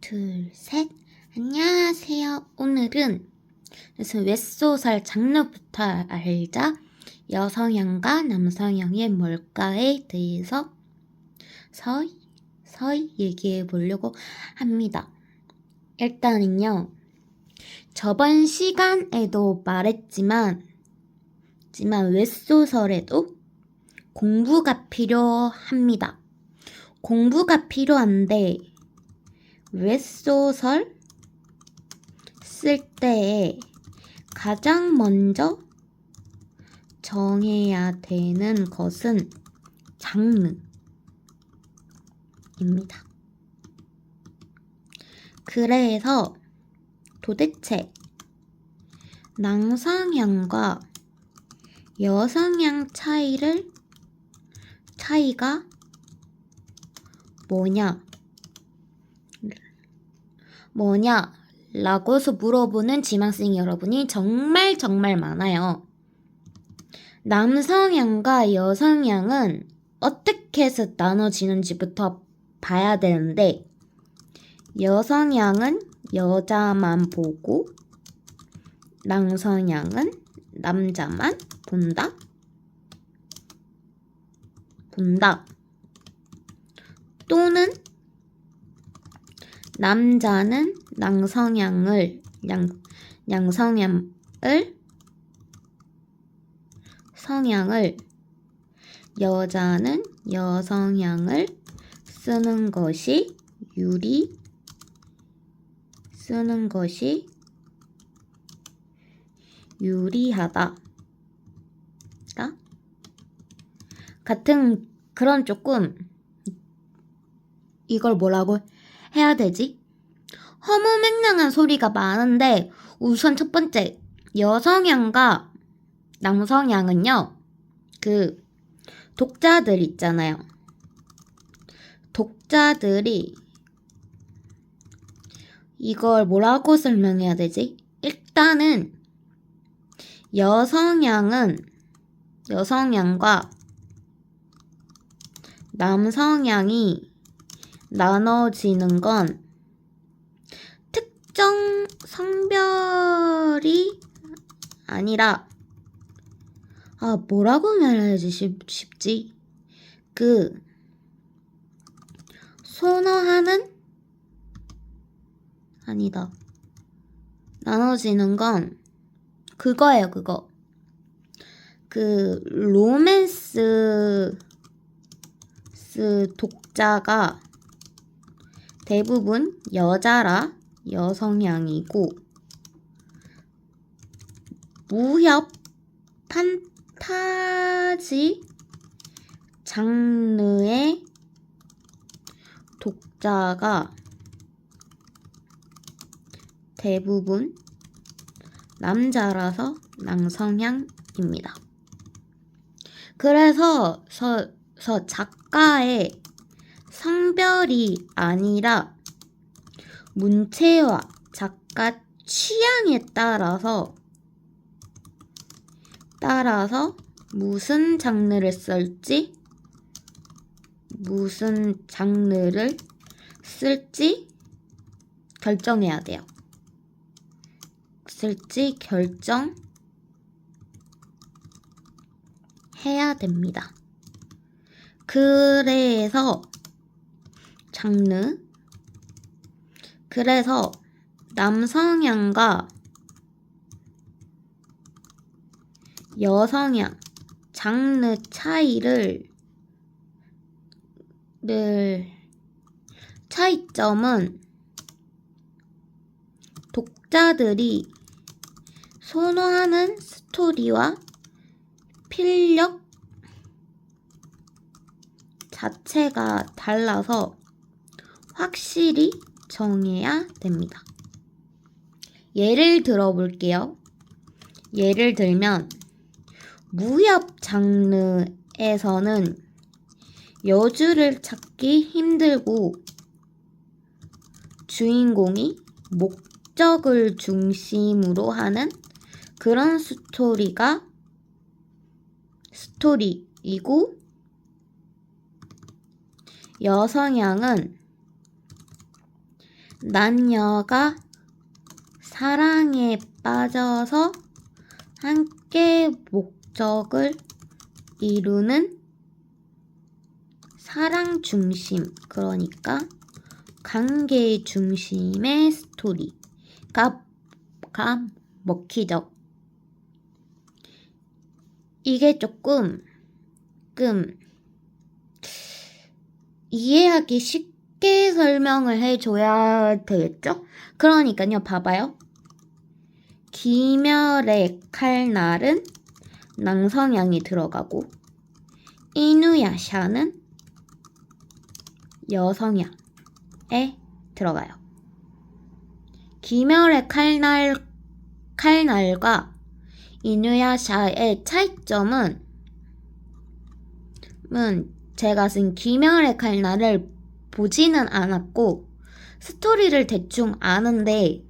둘, 셋. 안녕하세요. 오늘은 웹소설 장르부터 알자. 여성향과 남성향이 뭘까에 대해서 서서히 얘기해 보려고 합니다. 일단은요, 저번 시간에도 말했지만 웹소설에도 공부가 필요합니다. 공부가 필요한데 웹소설 쓸 때 가장 먼저 정해야 되는 것은 장르입니다. 그래서 도대체 남성향과 여성향 차이가 뭐냐라고서 물어보는 지망생 여러분이 정말 많아요. 남성향과 여성향은 어떻게 해서 나눠지는지부터 봐야 되는데, 여성향은 여자만 보고 남성향은 남자만 본다. 또는 남자는 성향을, 여자는 여성향을 쓰는 것이 유리하다. 같은 그런 조금 이걸 뭐라고 해야 되지? 허무맹랑한 소리가 많은데, 우선 첫 번째, 여성향과 남성향은요, 독자들 있잖아요. 독자들이 이걸 뭐라고 설명해야 되지? 일단은 여성향과 남성향이 나눠지는 건 특정 성별이 아니라, 뭐라고 말해야지 쉽지? 선호하는? 아니다. 나눠지는 건 그거예요, 그거. 로맨스 독자가 대부분 여자라 여성향이고, 무협, 판타지 장르의 독자가 대부분 남자라서 남성향입니다. 그래서 작가의 성별이 아니라 문체와 작가 취향에 따라서 무슨 장르를 쓸지 결정해야 돼요. 결정해야 됩니다. 그래서 남성향과 여성향 장르 차이점은 독자들이 선호하는 스토리와 필력 자체가 달라서 확실히 정해야 됩니다. 예를 들어볼게요. 예를 들면 무협 장르에서는 여주를 찾기 힘들고 주인공이 목적을 중심으로 하는 그런 스토리이고, 여성향은 남녀가 사랑에 빠져서 함께 목적을 이루는 사랑 중심, 그러니까 관계 중심의 스토리가 먹히죠. 이게 조금 이해하기 쉽게 설명을 해줘야 되겠죠? 그러니까요, 봐봐요. 귀멸의 칼날은 남성향이 들어가고 이누야샤는 여성향에 들어가요. 귀멸의 칼날과 이누야샤의 차이점은 제가 쓴 귀멸의 칼날을 보지는 않았고 스토리를 대충 아는데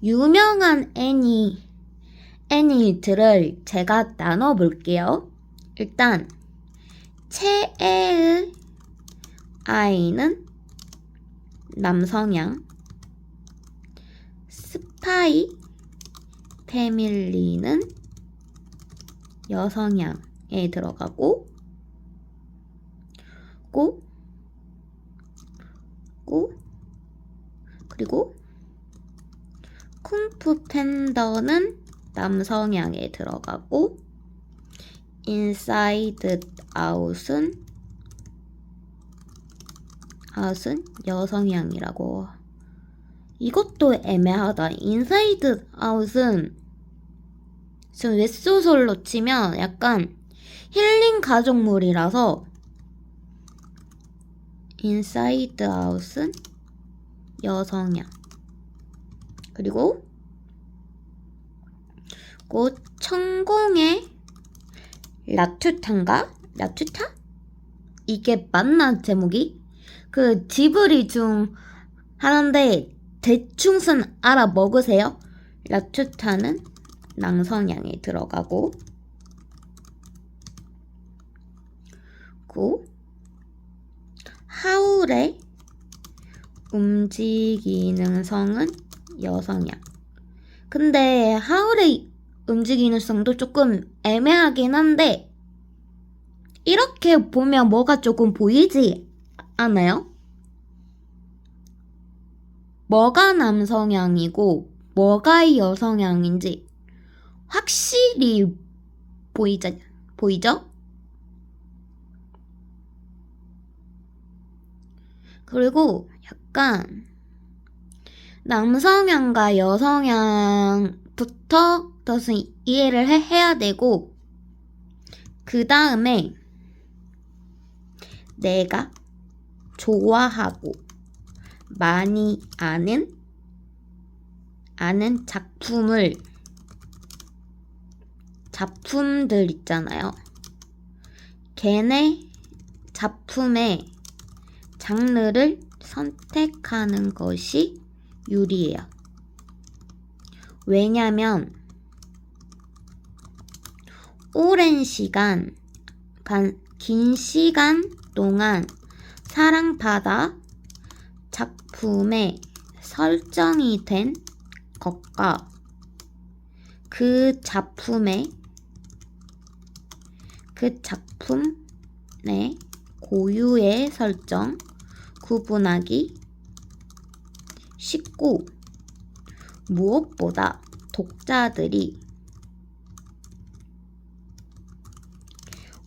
유명한 애니들을 제가 나눠볼게요. 일단 최애의 아이는 남성향, 스파이 패밀리는 여성향에 들어가고 그리고 쿵푸 팬더는 남성향에 들어가고 인사이드 아웃은 여성향이라고. 이것도 애매하다. 인사이드 아웃은 지금 웹소설로 치면 약간 힐링 가족물이라서 인사이드 아웃은 여성향. 그리고 천공의 라투타인가? 라투타? 이게 맞나 제목이? 그 지브리 중 하나인데 대충은 알아 먹으세요. 라투타는 남성향에 들어가고 하울의 움직이는 성은 여성향. 근데 하울의 움직이는 성도 조금 애매하긴 한데 이렇게 보면 뭐가 조금 보이지 않아요? 뭐가 남성향이고 뭐가 여성향인지 확실히 보이죠? 그리고 약간 남성향과 여성향부터 더 이해를 해야 되고 그 다음에 내가 좋아하고 많이 아는 작품들 있잖아요. 걔네 작품의 장르를 선택하는 것이 유리해요. 왜냐면 긴 시간 동안 사랑받아 작품에 설정이 된 것과 그 작품의 고유의 설정 구분하기 쉽고 무엇보다 독자들이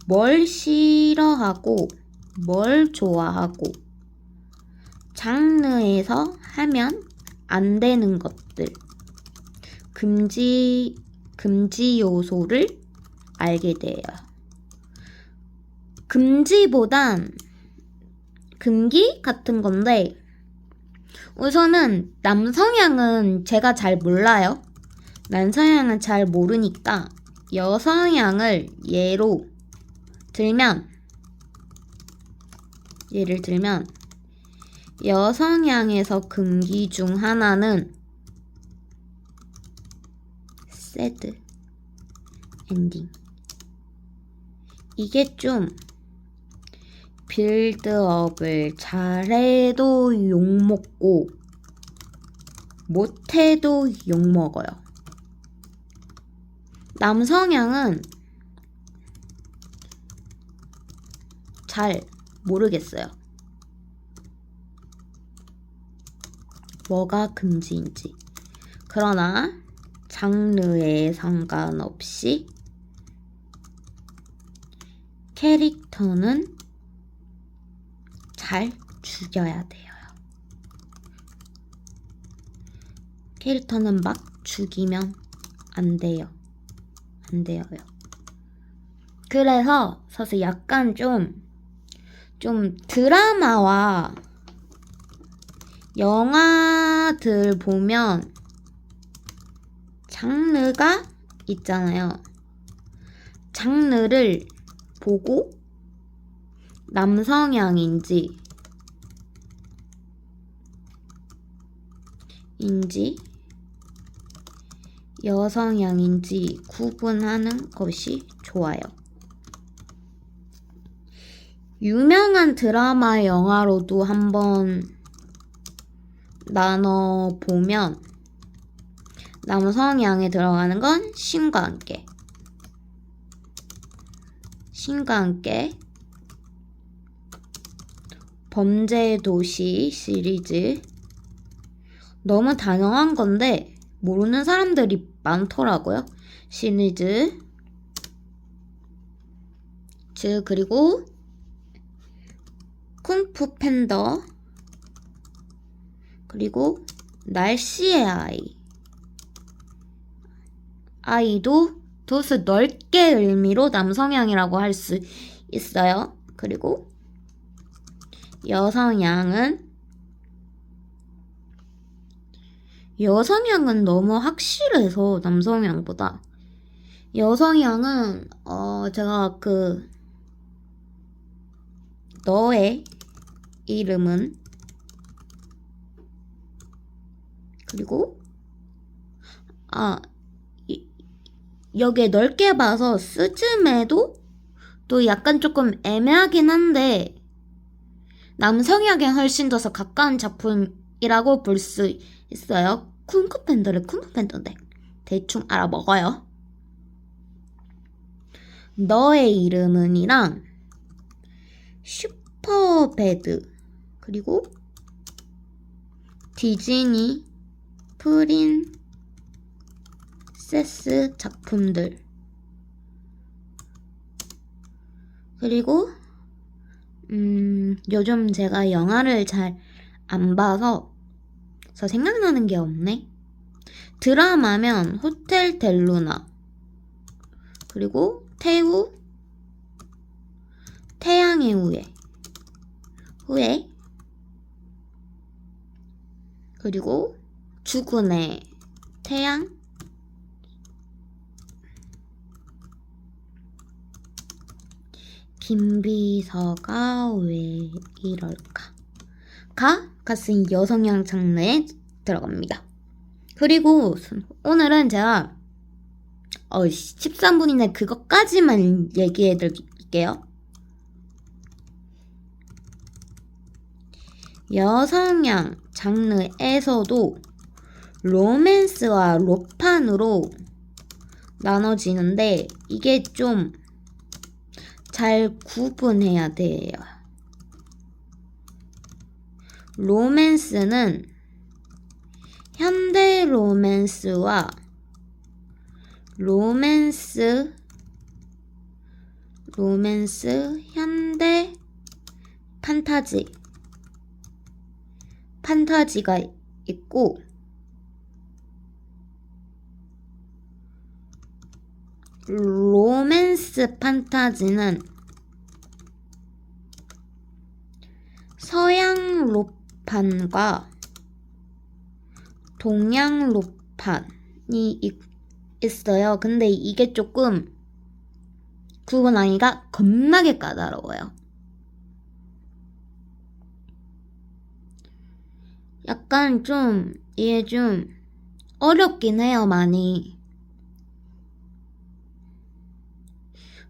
뭘 싫어하고 뭘 좋아하고 장르에서 하면 안 되는 것들, 금지 요소를 알게 돼요. 금지보단 금기 같은 건데 우선은 남성향은 제가 잘 몰라요. 남성향은 잘 모르니까 여성향을 예를 들면 여성향에서 금기 중 하나는 새드 엔딩. 이게 좀 빌드업을 잘해도 욕먹고 못해도 욕먹어요. 남성향은 잘 모르겠어요. 뭐가 금지인지. 그러나 장르에 상관없이 캐릭터는 잘 죽여야 돼요. 캐릭터는 막 죽이면 안 돼요. 안 돼요. 그래서 사실 약간 좀 드라마와 영화들 보면 장르가 있잖아요. 장르를 보고 남성향인지 여성향인지 구분하는 것이 좋아요. 유명한 드라마, 영화로도 한번 나눠보면 남성향에 들어가는 건 신과 함께, 범죄도시 시리즈. 너무 당연한 건데 모르는 사람들이 많더라고요. 시리즈. 그리고 쿵푸 팬더, 그리고 날씨의 아이도 도수 넓게 의미로 남성향이라고 할 수 있어요. 그리고 여성향은 너무 확실해서 남성향보다. 여성향은 제가 너의 이름은, 그리고 여기에 넓게 봐서 스즈메도 또 약간 조금 애매하긴 한데 남성향에 훨씬 더 가까운 작품이라고 볼 수 있어요. 쿵푸팬더인데 대충 알아먹어요. 너의 이름은이랑 슈퍼배드, 그리고 디즈니 프린세스 작품들, 그리고 요즘 제가 영화를 잘 안 봐서 생각나는 게 없네. 드라마면 호텔 델루나, 그리고 태양의 후예, 그리고 주군의 태양, 김비서가 왜 이럴까 같은 여성향 장르에 들어갑니다. 그리고 오늘은 제가 13분이나 그것까지만 얘기해 드릴게요. 여성향 장르에서도 로맨스와 로판으로 나눠지는데 이게 좀 잘 구분해야 돼요. 로맨스는 현대 로맨스와 로맨스 현대 판타지가 있고, 로맨스 판타지는 서양 로판과 동양 로판이 있어요. 근데 이게 조금 구분하기가 겁나게 까다로워요. 약간 이게 좀 어렵긴 해요, 많이.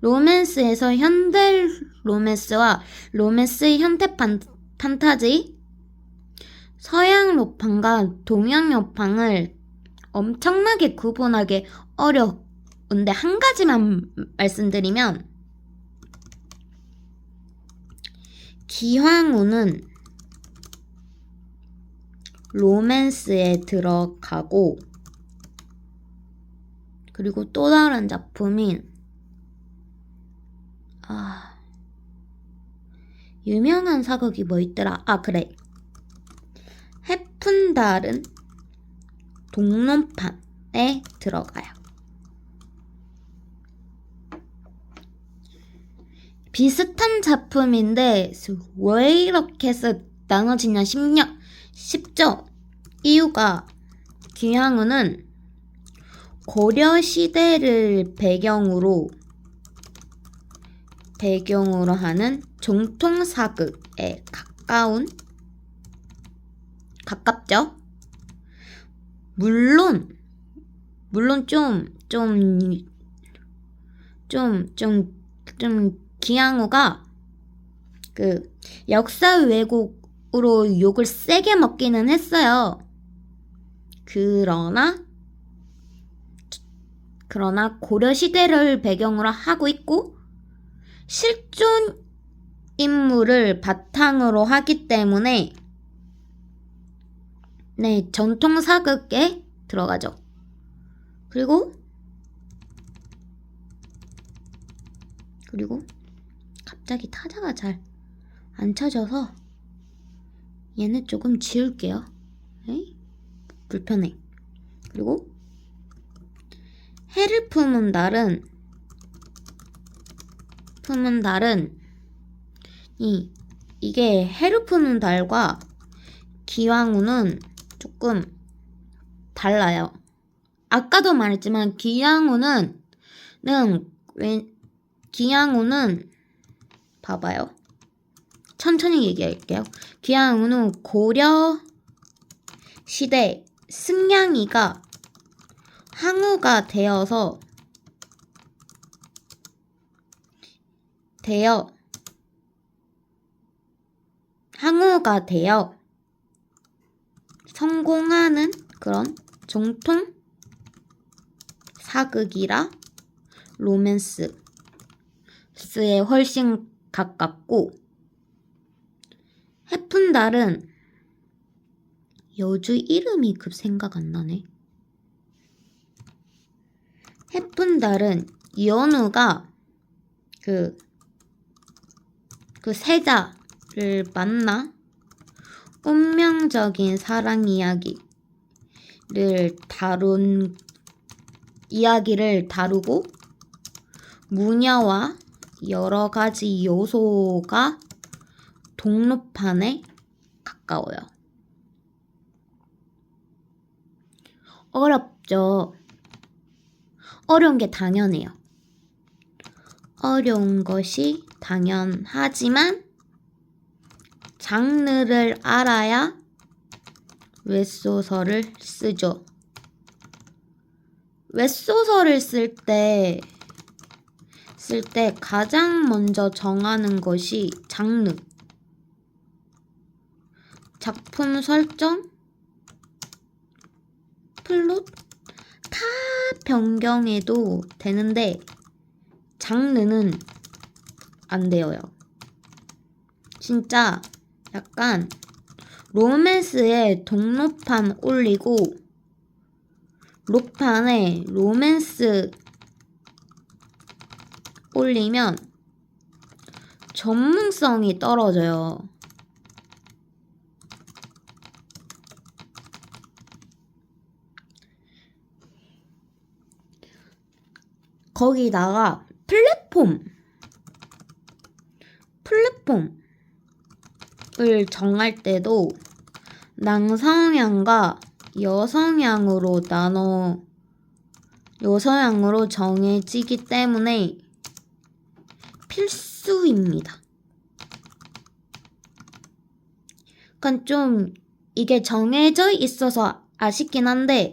로맨스에서 현대 로맨스와 로맨스 현대 판타지, 서양 로팡과 동양 로팡을 엄청나게 구분하기 어려운데 한 가지만 말씀드리면 기황후는 로맨스에 들어가고 그리고 또 다른 작품인 유명한 사극이 뭐 있더라? 그래. 해픈달은 동론판에 들어가요. 비슷한 작품인데 왜 이렇게 나눠지냐 싶죠? 이유가 기황후는 고려시대를 배경으로 하는 정통사극에 가깝죠? 물론 기황후가 그 역사 왜곡으로 욕을 세게 먹기는 했어요. 그러나 고려시대를 배경으로 하고 있고 실존 인물을 바탕으로 하기 때문에 전통 사극에 들어가죠. 그리고 갑자기 타자가 잘 안 쳐져서 얘는 조금 지울게요. 불편해. 그리고 해를 품은 달은 이게 해를 품은 달과 기황후는 조금 달라요. 아까도 말했지만 기황후는 봐봐요. 천천히 얘기할게요. 기황후는 고려 시대 승냥이가 항우가 되어 성공하는 그런 정통 사극이라 로맨스에 훨씬 가깝고, 해픈달은 여주 이름이 생각 안 나네. 해픈달은 연우가 그 세자를 만나 운명적인 사랑 이야기를 다루고 무녀와 여러 가지 요소가 동로판에 가까워요. 어렵죠? 어려운 게 당연해요. 어려운 것이 당연하지만 장르를 알아야 웹소설을 쓰죠. 웹소설을 쓸 때 가장 먼저 정하는 것이 장르, 작품 설정, 플롯 다 변경해도 되는데 장르는 안 돼요. 진짜 약간 로맨스에 동로판 올리고 로판에 로맨스 올리면 전문성이 떨어져요. 거기다가 플랫폼을 정할 때도 남성향과 여성향으로 정해지기 때문에 필수입니다. 그러니까 좀 이게 정해져 있어서 아쉽긴 한데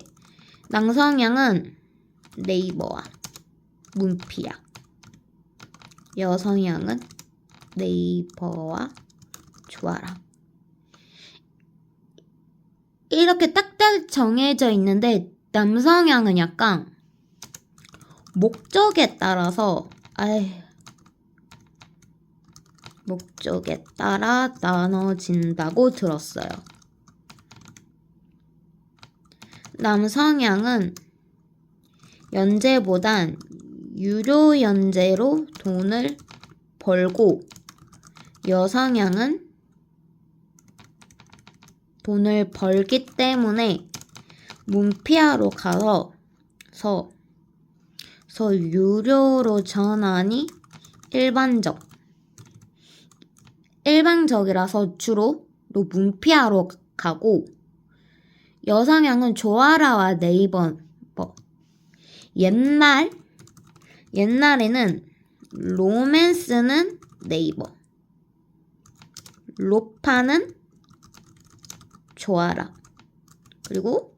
남성향은 네이버와 문피야. 여성향은 네이버와 좋아라. 이렇게 딱딱 정해져 있는데 남성향은 약간 목적에 따라서 목적에 따라 나눠진다고 들었어요. 남성향은 연재보단 유료 연재로 돈을 벌고 여성향은 돈을 벌기 때문에 문피아로 가서 유료로 전환이 일반적이라서 주로 문피아로 가고 여성향은 조아라와 네이버 옛날에는 로맨스는 네이버 로파는 조아라 그리고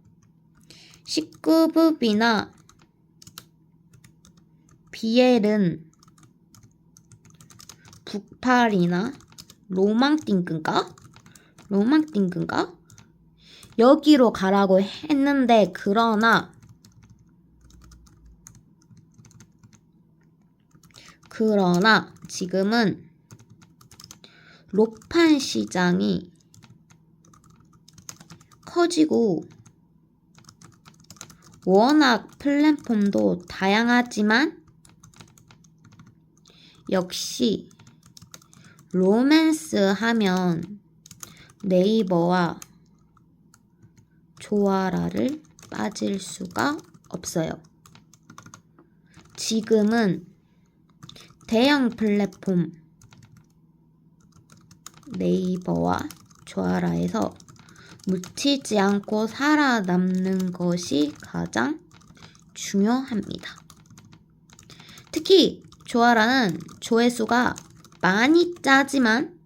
19부비나 비엘은 북팔이나 로망띵근가 여기로 가라고 했는데 그러나 지금은 로판 시장이 커지고 워낙 플랫폼도 다양하지만 역시 로맨스 하면 네이버와 조아라를 빠질 수가 없어요. 지금은 대형 플랫폼 네이버와 조아라에서 묻히지 않고 살아남는 것이 가장 중요합니다. 특히 조아라는 조회수가 많이 짜지만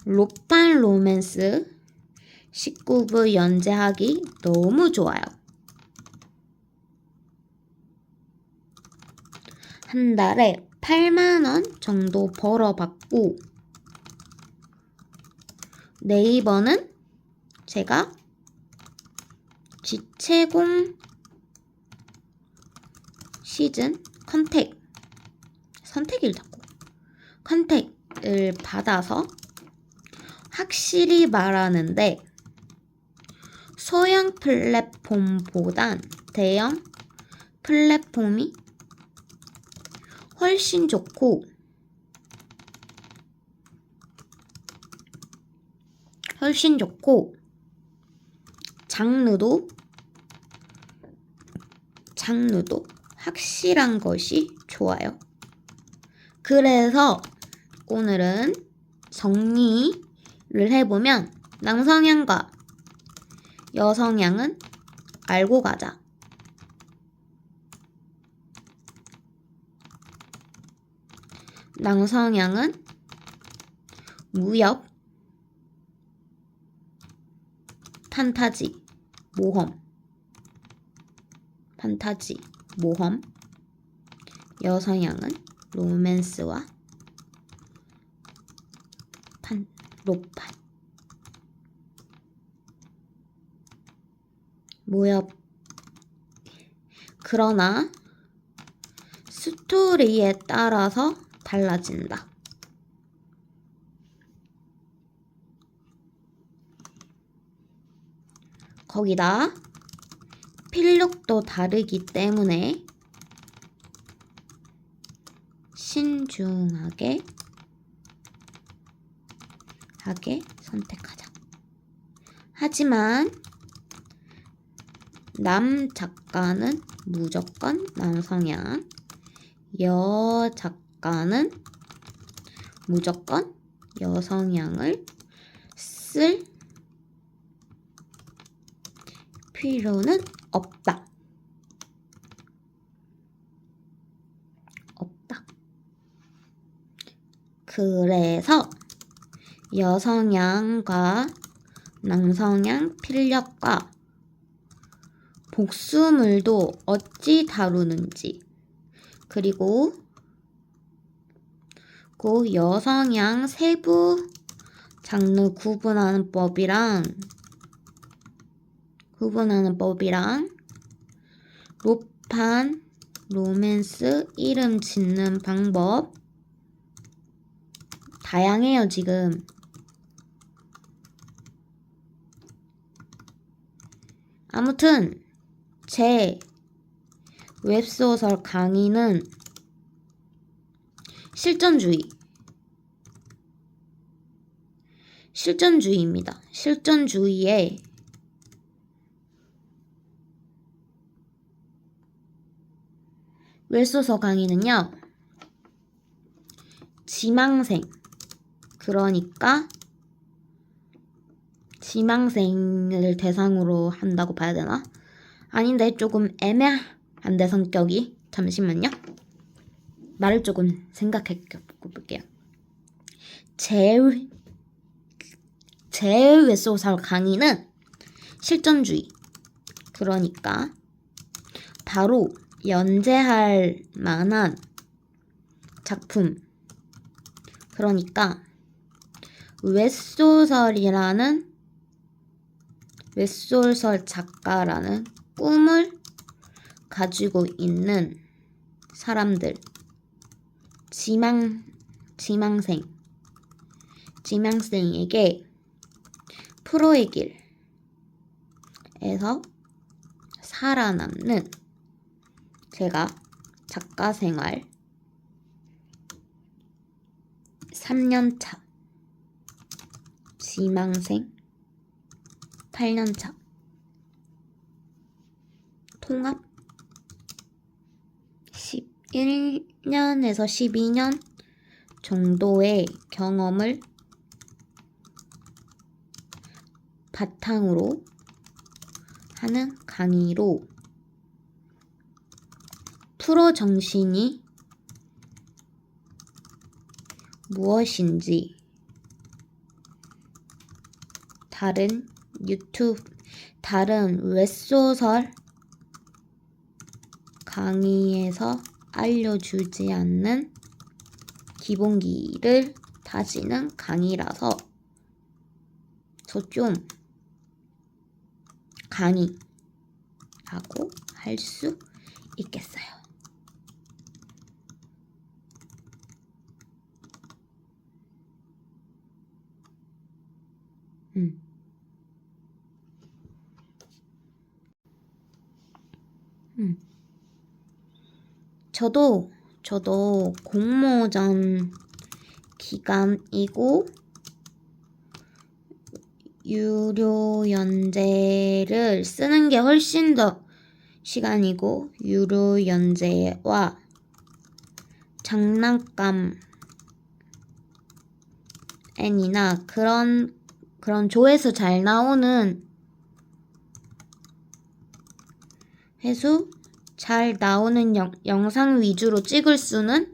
로판 로맨스 19부 연재하기 너무 좋아요. 한 달에 8만원 정도 벌어봤고 네이버는 제가 지채공 시즌 컨택을 받아서 확실히 말하는데 소형 플랫폼보단 대형 플랫폼이 훨씬 좋고 장르도 확실한 것이 좋아요. 그래서 오늘은 정리를 해보면 남성향과 여성향은 알고 가자. 남성향은 무협, 판타지, 모험. 여성향은 로맨스와 로판. 무협. 그러나 스토리에 따라서 달라진다. 거기다 필력도 다르기 때문에 신중하게 선택하자. 하지만 남 작가는 무조건 남성향, 여 작가는 무조건 여성향을 쓸 필요는 없다. 그래서 여성향과 남성향 필력과 복수물도 어찌 다루는지 그리고 그 여성향 세부 장르 구분하는 법이랑 로판, 로맨스, 이름 짓는 방법 다양해요 지금. 아무튼 제 웹소설 강의는 실전주의입니다. 실전주의에 웹소설 강의는요, 지망생, 그러니까 지망생을 대상으로 한다고 봐야 되나? 아닌데 조금 애매한데 성격이. 잠시만요. 말을 조금 생각해 볼게요. 제 웹소설 강의는 실전주의. 그러니까 바로 연재할 만한 작품. 그러니까 웹소설 작가라는 꿈을 가지고 있는 사람들, 지망생에게 프로의 길에서 살아남는 제가 작가 생활 3년차, 지망생 8년차, 통합 11년에서 12년 정도의 경험을 바탕으로 하는 강의로 프로 정신이 무엇인지 다른 웹소설 강의에서 알려주지 않는 기본기를 다지는 강의라서 저 좀 강의라고 할 수 있겠어요. 저도 공모전 기간이고 유료 연재를 쓰는 게 훨씬 더 시간이고 유료 연재와 장난감 애니나 그런 조회수 잘 나오는 영상 위주로 찍을 수는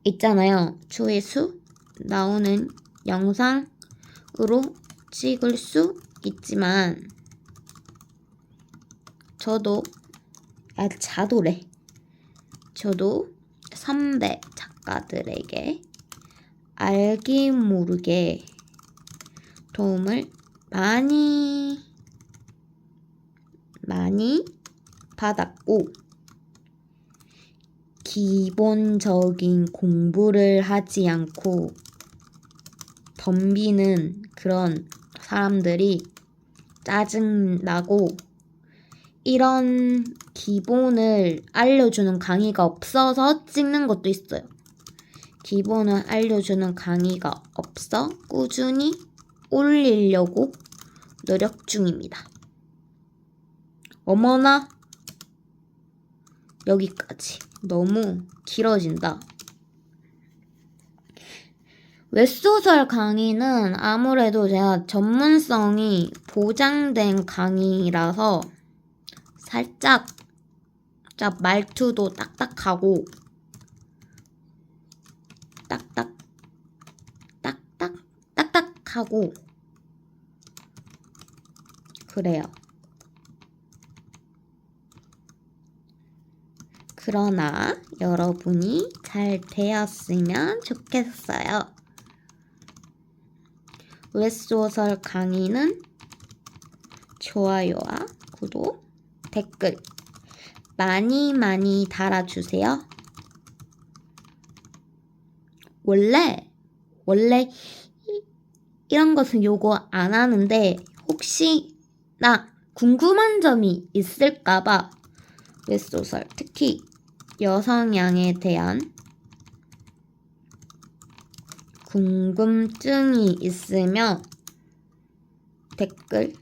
있잖아요. 조회수 나오는 영상으로 찍을 수 있지만 저도 선배 작가들에게 알게 모르게 도움을 많이 받았고 기본적인 공부를 하지 않고 덤비는 그런 사람들이 짜증나고 이런 기본을 알려주는 강의가 없어서 찍는 것도 있어요. 기본을 알려주는 강의가 없어 꾸준히 올리려고 노력 중입니다. 어머나, 여기까지. 너무 길어진다. 웹소설 강의는 아무래도 제가 전문성이 보장된 강의라서 살짝 말투도 딱딱하고 딱딱하고 그래요. 그러나 여러분이 잘 되었으면 좋겠어요. 웹소설 강의는 좋아요와 구독, 댓글 많이 많이 달아주세요. 원래 이런 것은 요거 안 하는데 혹시나 궁금한 점이 있을까봐 웹소설, 특히 여성향에 대한 궁금증이 있으면 댓글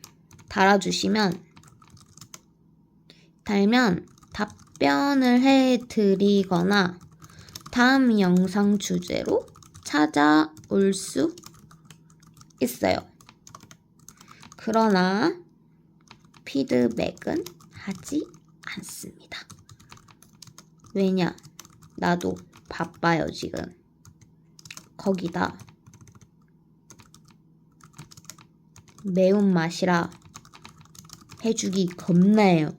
달면 답변을 해드리거나 다음 영상 주제로 찾아올 수 있어요. 그러나 피드백은 하지 않습니다. 왜냐? 나도 바빠요, 지금. 거기다 매운맛이라 해주기 겁나요.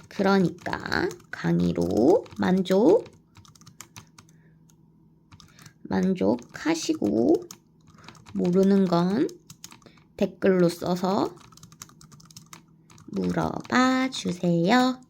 그러니까 강의로 만족하시고 모르는 건 댓글로 써서 물어봐 주세요.